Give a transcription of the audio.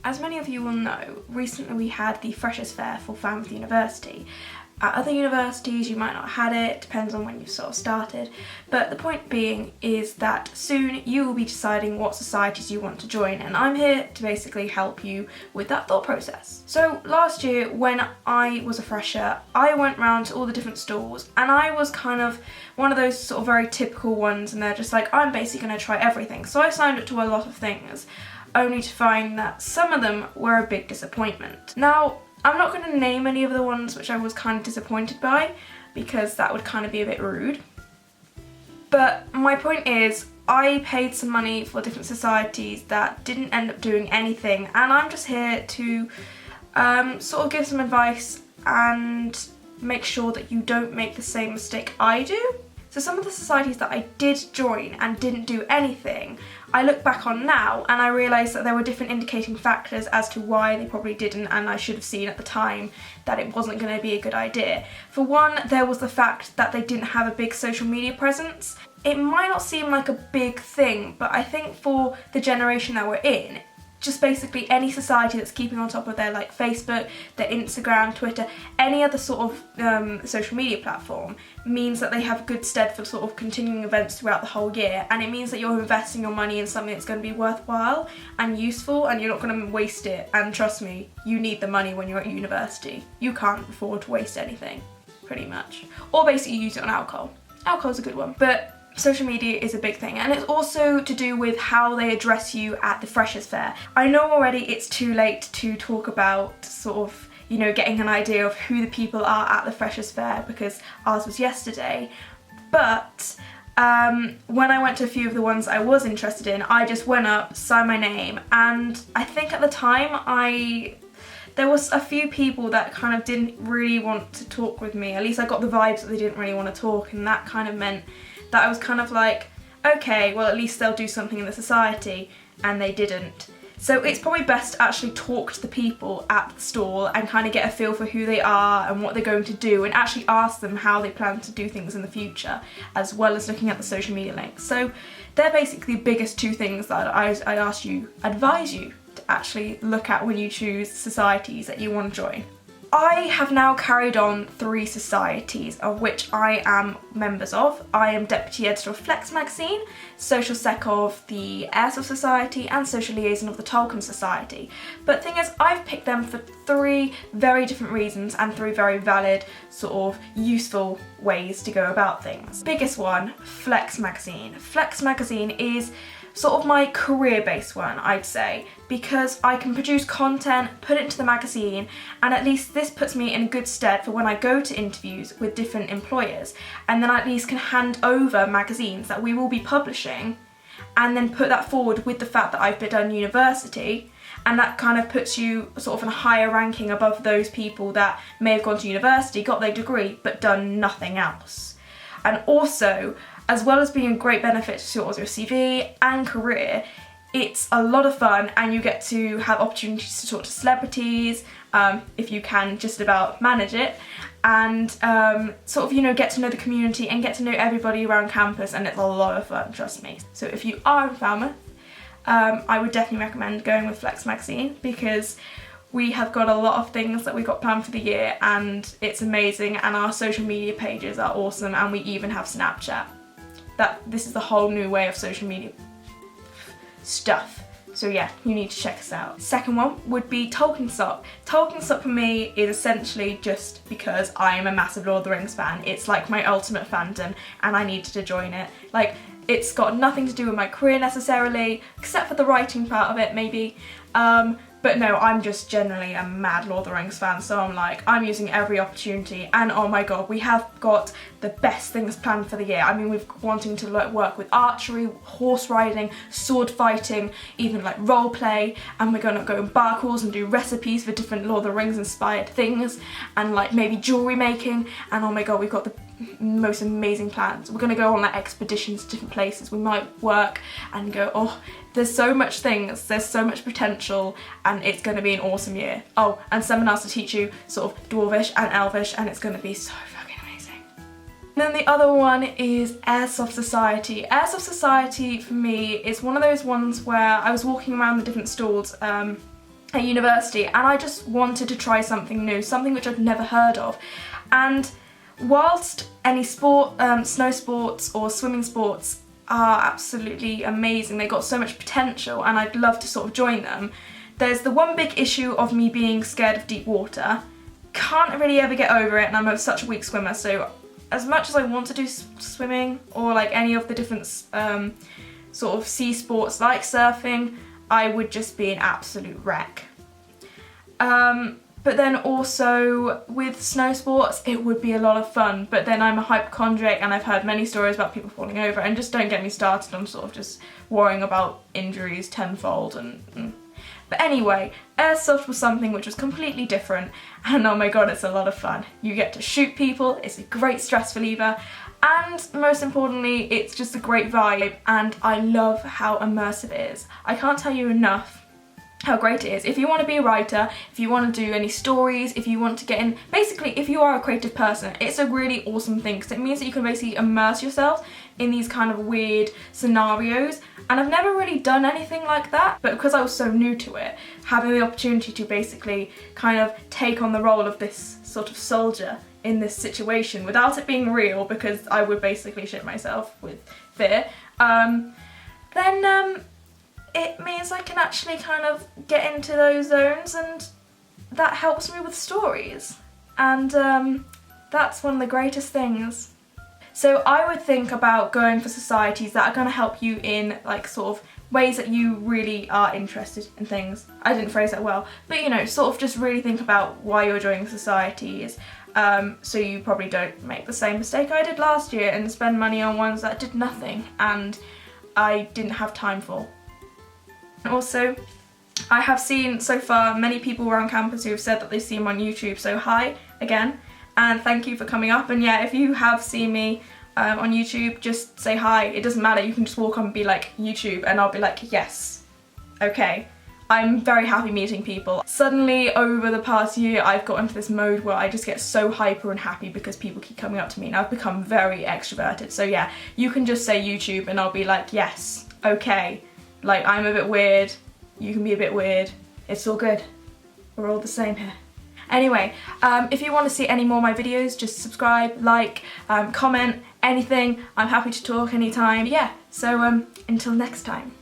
As many of you will know, recently we had the Freshers' Fair for Falmouth University. At other universities you might not have had it, depends on when you sort of started, but the point being is that soon you will be deciding what societies you want to join, and I'm here to basically help you with that thought process. So last year when I was a fresher, I went round to all the different stalls and I was kind of one of those sort of very typical ones, and they're just like, I'm basically going to try everything. So I signed up to a lot of things, only to find that some of them were a big disappointment. Now, I'm not going to name any of the ones which I was kind of disappointed by, because that would kind of be a bit rude. But my point is, I paid some money for different societies that didn't end up doing anything, and I'm just here to sort of give some advice and make sure that you don't make the same mistake I do. So some of the societies that I did join and didn't do anything, I look back on now and I realise that there were different indicating factors as to why they probably didn't, and I should have seen at the time that it wasn't going to be a good idea. For one, there was the fact that they didn't have a big social media presence. It might not seem like a big thing, but I think for the generation that we're in, just basically any society that's keeping on top of their like Facebook, their Instagram, Twitter, any other sort of social media platform means that they have good stead for sort of continuing events throughout the whole year, and it means that you're investing your money in something that's going to be worthwhile and useful, and you're not going to waste it. And trust me, you need the money when you're at university. You can't afford to waste anything, pretty much. Or basically use it on alcohol. Alcohol's a good one. But social media is a big thing, and it's also to do with how they address you at the Freshers' Fair. I know already it's too late to talk about sort of, you know, getting an idea of who the people are at the Freshers' Fair, because ours was yesterday, but when I went to a few of the ones I was interested in, I just went up, signed my name, and I think at the time there was a few people that kind of didn't really want to talk with me. At least I got the vibes that they didn't really want to talk, and that kind of meant that I was kind of like, okay, well at least they'll do something in the society, and they didn't. So it's probably best to actually talk to the people at the stall and kind of get a feel for who they are and what they're going to do, and actually ask them how they plan to do things in the future, as well as looking at the social media links. So they're basically the biggest two things that I advise you to actually look at when you choose societies that you want to join. I have now carried on 3 societies of which I am members of. I am Deputy Editor of Flex magazine, Social Sec of the Airsoft Society, and Social Liaison of the Tolkien Society. But the thing is, I've picked them for 3 very different reasons and 3 very valid, sort of useful ways to go about things. Biggest one, Flex magazine. Flex magazine is sort of my career-based one, I'd say, because I can produce content, put it into the magazine, and at least this puts me in good stead for when I go to interviews with different employers, and then I at least can hand over magazines that we will be publishing, and then put that forward with the fact that I've done university, and that kind of puts you sort of in a higher ranking above those people that may have gone to university, got their degree, but done nothing else. And also, as well as being a great benefit to sort of your CV and career, it's a lot of fun, and you get to have opportunities to talk to celebrities, if you can just about manage it, and sort of, you know, get to know the community and get to know everybody around campus, and it's a lot of fun, trust me. So if you are in Falmouth, I would definitely recommend going with Flex magazine, because we have got a lot of things that we've got planned for the year, and it's amazing, and our social media pages are awesome, and we even have Snapchat. This is the whole new way of social media stuff. So yeah, you need to check us out. Second one would be Tolkien Sock. Tolkien Sock for me is essentially just because I am a massive Lord of the Rings fan. It's like my ultimate fandom, and I needed to join it. Like, it's got nothing to do with my career necessarily, except for the writing part of it maybe. But no, I'm just generally a mad Lord of the Rings fan, so I'm like, I'm using every opportunity, and oh my god, we have got the best things planned for the year. I mean, we're wanting to work with archery, horse riding, sword fighting, even like role play, and we're gonna go in bar crawls and do recipes for different Lord of the Rings inspired things, and like maybe jewellery making, and oh my god, we've got the most amazing plans. We're gonna go on like expeditions to different places. We might work and go, oh, there's so much things, there's so much potential, and it's gonna be an awesome year. Oh, and someone else to teach you sort of Dwarvish and Elvish, and it's gonna be so fucking amazing. And then the other one is Airsoft Society. Airsoft Society for me is one of those ones where I was walking around the different stalls at university, and I just wanted to try something new, something which I've never heard of. And whilst any sport, snow sports or swimming sports are absolutely amazing, they got so much potential and I'd love to sort of join them, there's the one big issue of me being scared of deep water. Can't really ever get over it, and I'm such a weak swimmer, so as much as I want to do swimming or like any of the different sort of sea sports like surfing, I would just be an absolute wreck. But then also with snow sports, it would be a lot of fun, but then I'm a hypochondriac and I've heard many stories about people falling over, and just don't get me started on sort of just worrying about injuries tenfold But anyway, airsoft was something which was completely different, and oh my god, it's a lot of fun. You get to shoot people, it's a great stress reliever, and most importantly, it's just a great vibe, and I love how immersive it is. I can't tell you enough how great it is. If you want to be a writer, if you want to do any stories, if you want to get in, basically if you are a creative person, it's a really awesome thing because it means that you can basically immerse yourself in these kind of weird scenarios, and I've never really done anything like that, but because I was so new to it, having the opportunity to basically kind of take on the role of this sort of soldier in this situation without it being real, because I would basically shit myself with fear, then it means I can actually kind of get into those zones, and that helps me with stories, and that's one of the greatest things. So I would think about going for societies that are going to help you in like sort of ways that you really are interested in things. I didn't phrase that well, but you know, sort of just really think about why you're joining societies, so you probably don't make the same mistake I did last year and spend money on ones that did nothing and I didn't have time for. Also, I have seen so far many people around campus who have said that they've seen me on YouTube, so hi again, and thank you for coming up. And yeah, if you have seen me on YouTube, just say hi. It doesn't matter, you can just walk up and be like, YouTube, and I'll be like, yes, okay. I'm very happy meeting people. Suddenly, over the past year, I've got into this mode where I just get so hyper and happy because people keep coming up to me, and I've become very extroverted. So yeah, you can just say YouTube and I'll be like, yes, okay. Like, I'm a bit weird, you can be a bit weird, it's all good. We're all the same here. Anyway, if you want to see any more of my videos, just subscribe, like, comment, anything. I'm happy to talk anytime. Yeah, so until next time.